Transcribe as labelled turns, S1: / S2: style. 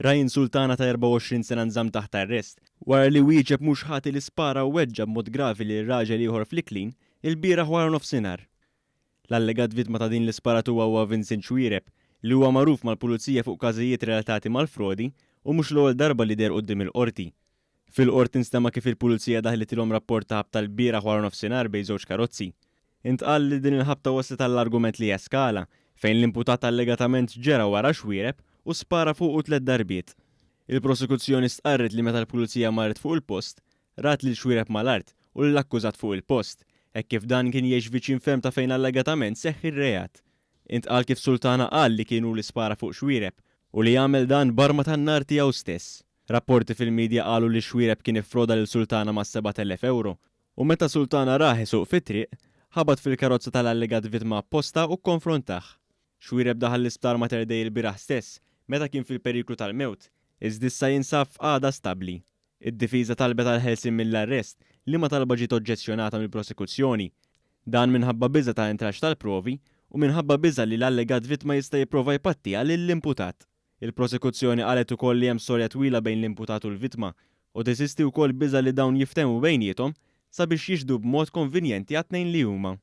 S1: Ryan Sultana ta' 24 sena nżamm taħt arrest wara li wieġeb mhux ħati li spara u weġġa b'mod gravi li raġel ieħor fl-Iklin il-bieraħ wara nofsinhar. L-allegat vittma ta' din l-isparatu huwa Vincent Xwiereb li huwa magħruf mal-pulizija fuq każijiet relatati mal-frodi u mhux l-ewwel darba li der quddiem il-qorti. Fil-qorti nstema' kif il-pulizija daħlitilhom rapport ta' ħabta l-bieraħ wara nofsinhar bejn żewġ karozzi. Intqal li din il-ħabta waslet tal-argument li eskala fejn l-imputat allegatament ġera wara Xwiereb u spara fuq 3 darbiet. Il-prosekuzzjoni stqarret li meta l-pulizija marret fuq il-post, rat lil Xwiereb mal-art u l-akkużat fuq il-post, hekk kif dan kien jgħix viċin ferm ta' fejn allegatament seħħ ir-reat. Intqal kif Sultana qal li kienu li spara fuq Xwiereb u li jagħmel dan barma tan-nar tiegħu stess. Rapporti fil-medja qalu li Xwiereb kien iffroda lil Sultana ma' 7,000 euro u meta Sultana raħ isuq fit-triq, ħabat fil-karozza tal-allegat vittma apposta u konfrontaħ. Xwiereb daħal l-isptar Mater Dei il-bieraħ stess meta kien fil-periklu tal-mewt, iżda issa jinsab f'qagħda stabbli. Id-difiża talbet għal ħelsien mill-arrest li ma talba ġiet oġġezzjonata mill-prosekuzzjoni. Dan minħabba biża ta' intraġġ tal-provi u minħabba biża li l-allegat vittma jista' jipprova jpattija lill-imputat. Il-prosekuzzjoni qalet ukoll li hemm storja twila bejn l-imputat u l-vittma u teżisti wkoll biża li dawn jiftehmu bejniethom sabiex jixhdu b'mod konvinjenti għat-tnejn li huma.